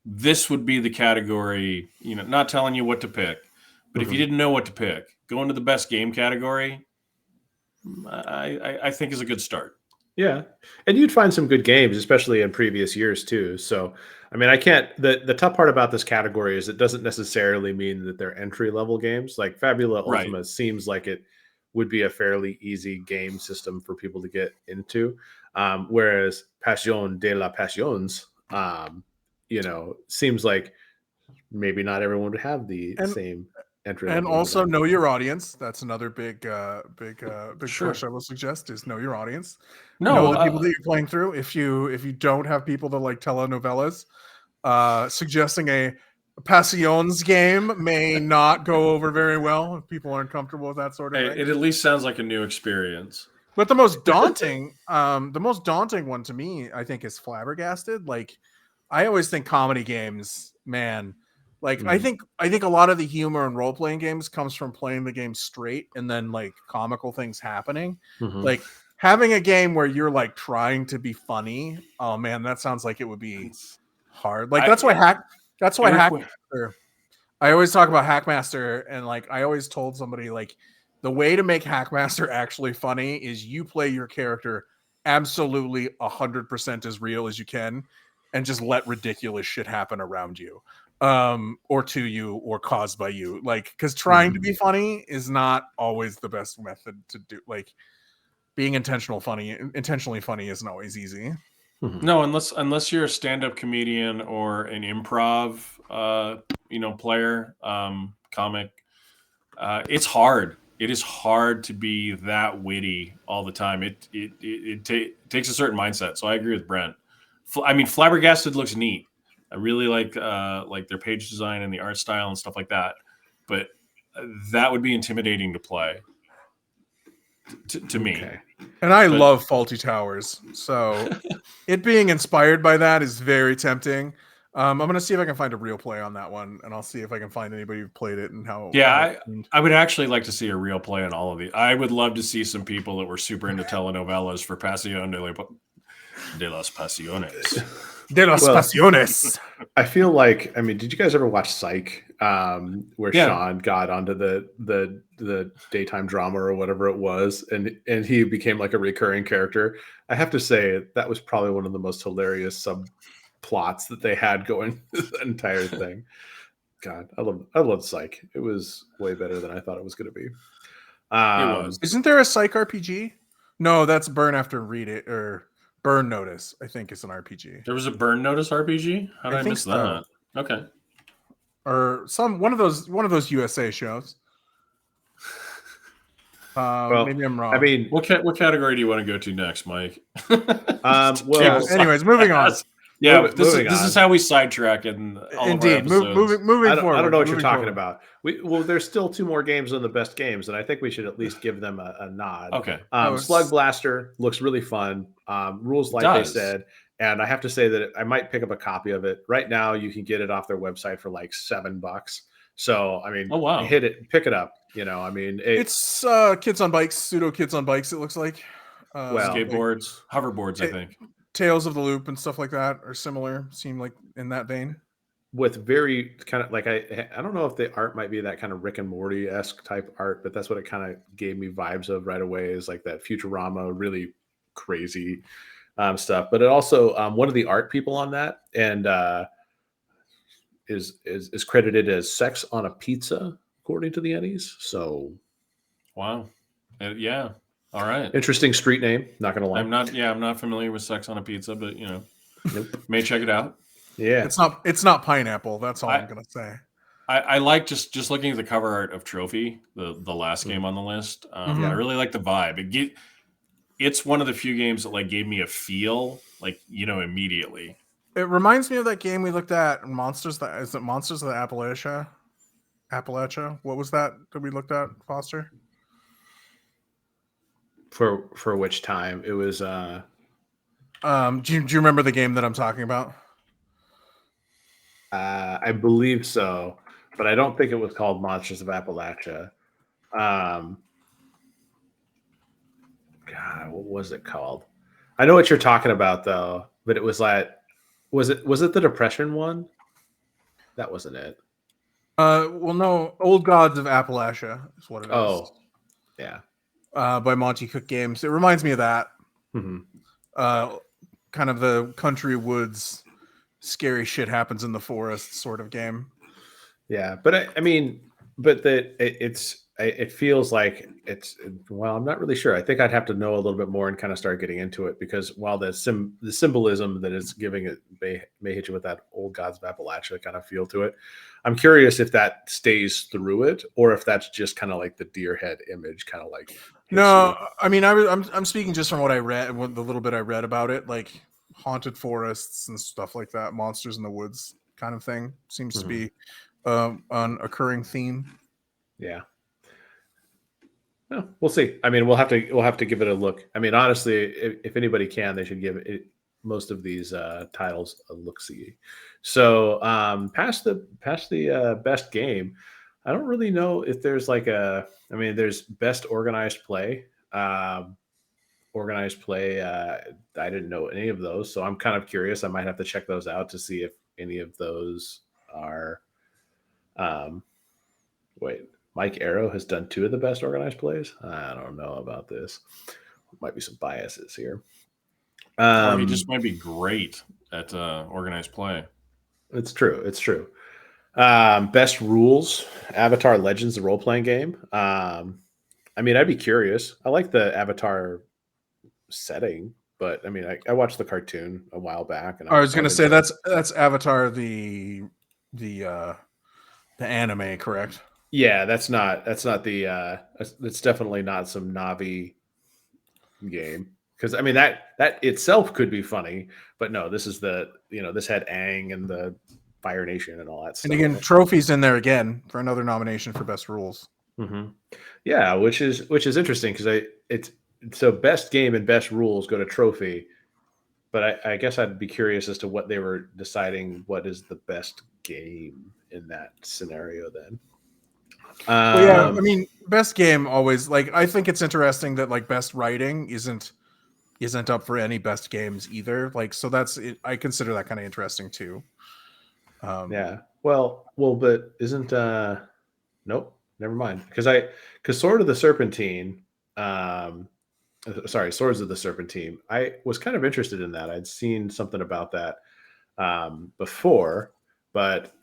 this would be the category. Not telling you what to pick, but if you didn't know what to pick, go into the best game category. I think is a good start. Yeah, and you'd find some good games, especially in previous years too. So, I mean, I can't. The tough part about this category is it doesn't necessarily mean that they're entry level games. Like Fabula Ultima seems like it would be a fairly easy game system for people to get into, whereas Passion de la Passions, seems like maybe not everyone would have the same entry level. And also know your audience. That's another big Sure. push I will suggest is know your audience. No, know the people that you're playing through. If you don't have people that like telenovelas, suggesting a Passions game may not go over very well if people aren't comfortable with that sort of thing. It at least sounds like a new experience. But the most daunting one to me, I think, is Flabbergasted. Like, I always think comedy games, man. Like, I think a lot of the humor in role-playing games comes from playing the game straight and then like comical things happening. Like having a game where you're like trying to be funny. Oh man, that sounds like it would be hard. Like that's why Hackmaster. I always talk about Hackmaster, and like I always told somebody like the way to make Hackmaster actually funny is you play your character absolutely 100% as real as you can, and just let ridiculous shit happen around you. Or to you or caused by you, like, because trying to be funny is not always the best method to do. Like, being intentionally funny isn't always easy. No, unless you're a stand-up comedian or an improv player, comic, it's hard. It is hard to be that witty all the time. It takes a certain mindset. So I agree with Brent. I mean, Flabbergasted looks neat. I really like their page design and the art style and stuff like that. But that would be intimidating to play to me. And I love Faulty Towers. So it being inspired by that is very tempting. I'm going to see if I can find a real play on that one. And I'll see if I can find anybody who played it and how. Yeah, I would actually like to see a real play on all of these. I would love to see some people that were super into telenovelas for Pasión de las Pasiones. De las Well, pasiones. I feel like, I mean, did you guys ever watch Psych? Where Yeah. Sean got onto the daytime drama or whatever it was, and he became like a recurring character. I have to say that was probably one of the most hilarious subplots that they had going through the entire thing. God, I love Psych. It was way better than I thought it was going to be. It was. Isn't there a psych RPG? No, that's Burn After Read It or Burn Notice. I think is an RPG. There was a Burn Notice RPG. How did I think miss so. that? Okay. Or one of those USA shows. Well, Maybe I'm wrong. I mean, What category do you want to go to next, Mike? well, anyways, moving on. Yeah, Moving this on. is how we sidetrack in all Indeed, of our episodes. moving I forward. don't know what you're moving talking forward. about. There's still 2 more games on the best games, and I think we should at least give them a nod. Okay. Slug Blaster looks really fun. Rules like they said, and I have to say that I might pick up a copy of it. Right now, you can get it off their website for like $7. So I mean, Oh, wow. hit it, pick it up. You know, I mean, It's kids on bikes, pseudo kids on bikes. It looks like Well, skateboards, hoverboards, I think. Tales of the Loop and stuff like that are similar. Seem like in that vein. with very kind of like I don't know if the art might be that kind of Rick and Morty esque type art, but that's what it kind of gave me vibes of right away. Is like that Futurama, really crazy stuff. But it also one of the art people on that and is credited as Sex on a Pizza, according to the Ennies. So Wow. Yeah. All right. interesting street name. Not gonna lie. I'm not familiar with Sex on a Pizza, but Nope. may check it out. Yeah, It's not pineapple. That's all I'm gonna say. I like just looking at the cover art of Trophy, the last game on the list. I really like the vibe. It's one of the few games that like gave me a feel like immediately. It reminds me of that game we looked at, Monsters. Is it Monsters of the Appalachia? Appalachia. What was that we looked at, Foster? for which time it was. Do you remember the game that I'm talking about? I believe so, but I don't think it was called Monsters of Appalachia. God, what was it called? I know what you're talking about though, but it was like, was it the Depression one? That wasn't it. Well, no, Old Gods of Appalachia is what it is. Oh, yeah. By Monty Cook Games. It reminds me of that. Mm-hmm. Kind of the country woods, scary shit happens in the forest sort of game. Yeah, but I mean, but it feels like well, I'm not really sure. I think I'd have to know a little bit more and kind of start getting into it, because while the symbolism that it's giving it may hit you with that Old Gods of Appalachia kind of feel to it. I'm curious if that stays through it or if that's just kind of like the deer head image, kind of like. No, I mean, I'm speaking just from what I read, the little bit I read about it, like haunted forests and stuff like that, monsters in the woods kind of thing seems to be an occurring theme. Yeah. Well, we'll see. I mean, we'll have to give it a look. I mean, honestly, if anybody can, they should give it most of these titles a look-see. So past the best game, I don't really know if there's like there's best organized play. Organized play, I didn't know any of those, so I'm kind of curious. I might have to check those out to see if any of those are Mike Arrow has done 2 of the best organized plays. I don't know about this. Might be some biases here. Or he just might be great at organized play. It's true. Best rules, Avatar Legends, the role-playing game. I mean, I'd be curious. I like the Avatar setting, but I mean, I watched the cartoon a while back, and I was going to say that's Avatar the anime, correct? Yeah, that's not the it's definitely not some Navi game, because I mean that itself could be funny, but no, this is this had Aang and the Fire Nation and all that stuff. And again, Trophy's in there again for another nomination for best rules. Mm-hmm. Yeah, which is interesting, because so best game and best rules go to Trophy, but I guess I'd be curious as to what they were deciding. What is the best game in that scenario then? Well, yeah, I mean, best game always, like, I think it's interesting that like best writing isn't isn't up for any best games either. Like, so that's it. I consider that kind of interesting too. Yeah. Well, but isn't nope, never mind. Because Sword of the Serpentine, sorry, Swords of the Serpentine. I was kind of interested in that. I'd seen something about that before, but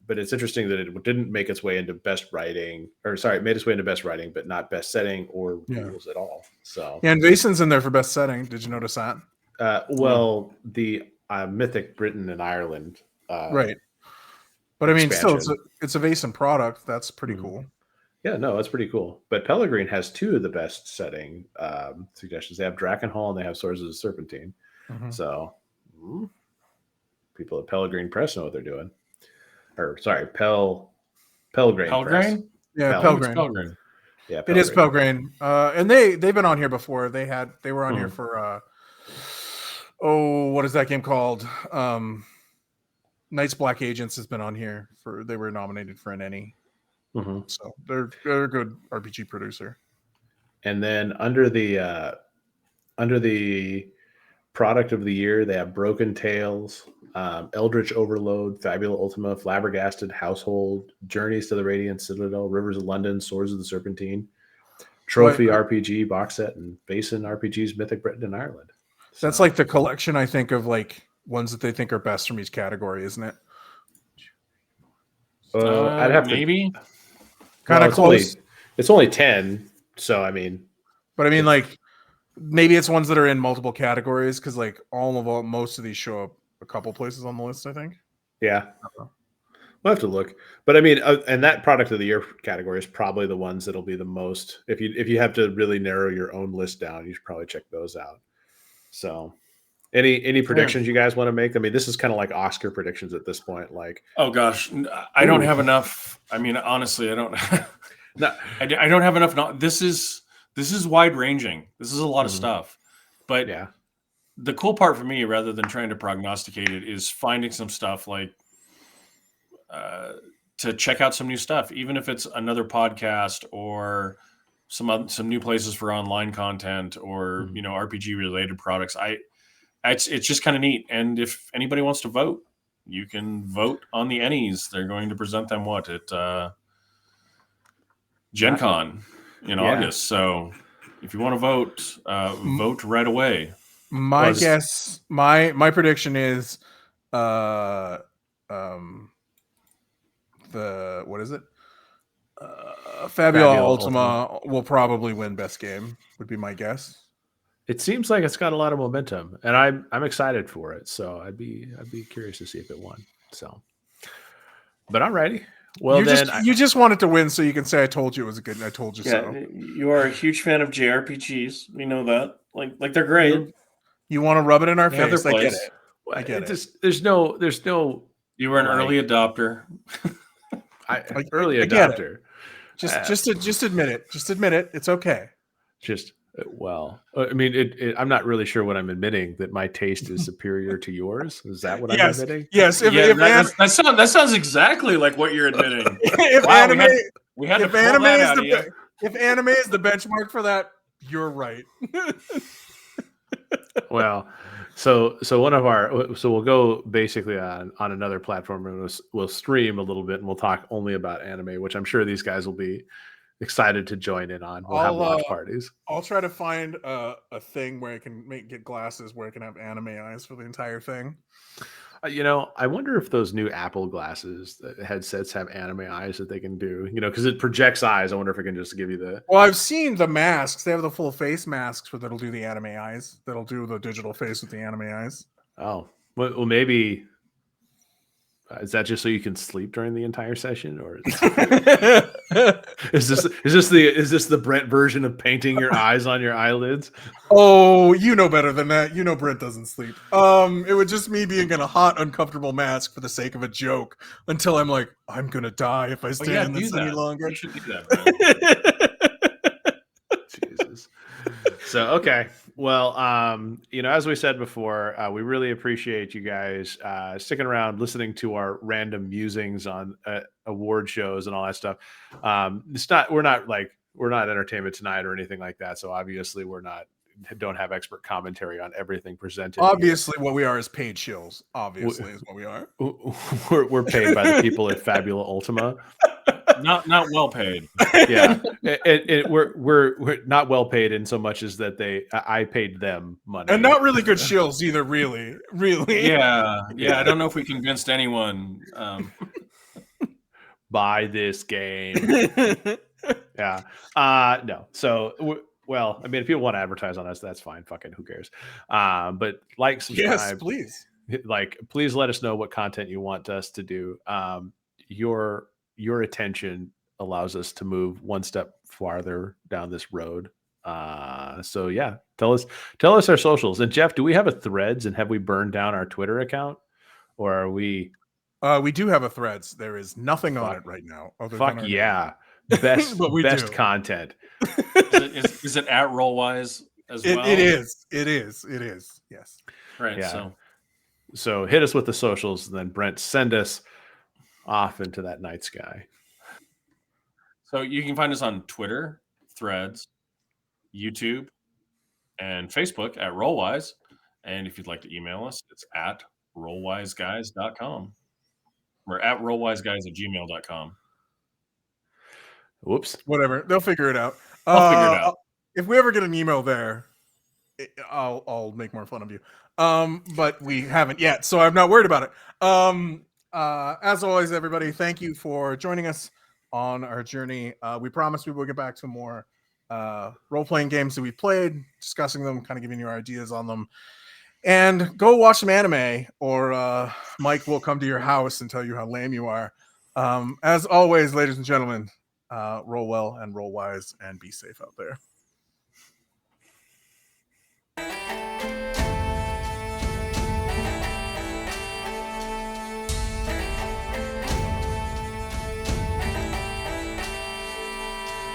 it's interesting that it didn't make its way into best writing, or sorry, it made its way into best writing, but not best setting or rules at all. So yeah, and Vason's in there for best setting. Did you notice that? Well, the Mythic Britain and Ireland, right. But I mean, still, expansion. it's a Vason product. That's pretty Mhm. cool. Yeah, no, that's pretty cool. But Pellegrin has two of the best setting suggestions. They have Drakenhall and they have Swords of the Serpentine. Mhm. So people at Pellegrin Press know what they're doing. Or sorry, Pellegrin Press. Pelgrane? Yeah, Pel- It's Pelgrin. Pelgrane. Yeah, It is Pellegrin. Pelgrin. And they've been on here before. They were on here Mhm. for what is that game called? Knights Black Agents has been on here for. They were nominated for an Ennie. Mhm. So they're a good RPG producer. And then under the product of the year, they have Broken Tales, Eldritch Overload, Fabula Ultima, Flabbergasted, Household, Journeys to the Radiant Citadel, Rivers of London, Swords of the Serpentine, Trophy RPG box set, and Basin RPGs, Mythic Britain and Ireland. That's So, like the collection, I think, of like ones that they think are best from each category, isn't it? I'd have Maybe. Kind of close. It's only 10. So, I mean, but I mean, like, maybe it's ones that are in multiple categories because, like, most of these show up a couple places on the list, I think. Yeah. We'll have to look. But I mean, and that product of the year category is probably the ones that'll be the most. If you have to really narrow your own list down, you should probably check those out. So, any predictions you guys want to make? I mean, this is kind of like Oscar predictions at this point. Like, oh gosh, I don't have enough. I mean, honestly, I don't. No, I don't have enough. This is wide ranging. This is a lot of stuff. But yeah, the cool part for me, rather than trying to prognosticate it, is finding some stuff like to check out some new stuff, even if it's another podcast or some new places for online content or RPG related products. It's just kind of neat. And if anybody wants to vote, you can vote on the Ennies. They're going to present them at Gen Con in August. So if you want to vote, vote right away. My guess, my prediction is the what is it? Fabula Ultima will probably win best game, would be my guess. It seems like it's got a lot of momentum, and I'm excited for it. So I'd be curious to see if it won. So, but I'm ready. Well, you just want it to win so you can say I told you it was a good. I told you so. You are a huge fan of JRPGs. We know that. Like they're great. You want to rub it in our face. I get it. I get it. There's no. You were an early adopter. Early adopter. Just admit it. Just admit it. It's okay. I mean, I'm not really sure what I'm admitting, that my taste is superior to yours. Is that what I'm admitting? Yes. That sounds exactly like what you're admitting. If anime is the benchmark for that, you're right. Well, so we'll go basically on another platform, and we'll stream a little bit, and we'll talk only about anime, which I'm sure these guys will be excited to join in on. We'll have watch parties. I'll try to find a thing where I can get glasses where I can have anime eyes for the entire thing. I wonder if those new Apple glasses headsets have anime eyes that they can do, because it projects eyes. I wonder if it can just give you the... Well, I've seen the masks. They have the full face masks that'll do the anime eyes. That'll do the digital face with the anime eyes. Oh, well, maybe... is that just so you can sleep during the entire session, or is this the Brent version of painting your eyes on your eyelids? Oh, you know better than that. Brent doesn't sleep. It would just me being in a hot, uncomfortable mask for the sake of a joke until I'm like, I'm gonna die if I stay in this any longer. You should do that, Jesus. So okay. Well, as we said before, we really appreciate you guys sticking around, listening to our random musings on award shows and all that stuff. We're not Entertainment Tonight or anything like that. So obviously we're not don't have expert commentary on everything presented. Obviously, what we are is paid shills. Obviously, is what we are. We're paid by the people at Fabula Ultima. Not well paid. Yeah, we're not well paid in so much as that I paid them money, and not really good shills either. Really. Yeah. I don't know if we convinced anyone. Buy this game. Yeah. No. So well, I mean, if people want to advertise on us, that's fine. Fucking who cares? But like, subscribe, yes, please. Like, please let us know what content you want us to do. Your attention allows us to move one step farther down this road. So yeah, tell us our socials. And Jeff, do we have a Threads, and have we burned down our Twitter account, or are we? We do have a Threads. There is nothing on it right now. Fuck yeah. Best do. Content. Is it at Rollwise as well? It is. Yes. Right. Yeah. So hit us with the socials, and then Brent, send us off into that night sky. So you can find us on Twitter, Threads, YouTube, and Facebook at Rollwise. And if you'd like to email us, it's at rollwiseguys.com. We're at rollwiseguys@gmail.com. Whoops. Whatever. They'll figure it out. I'll figure it out. If we ever get an email there, I'll make more fun of you. But we haven't yet, so I'm not worried about it. As always, everybody, thank you for joining us on our journey. We promise we will get back to more role-playing games that we played, discussing them, kind of giving you our ideas on them. And go watch some anime, or Mike will come to your house and tell you how lame you are. As always, ladies and gentlemen, roll well and roll wise and be safe out there.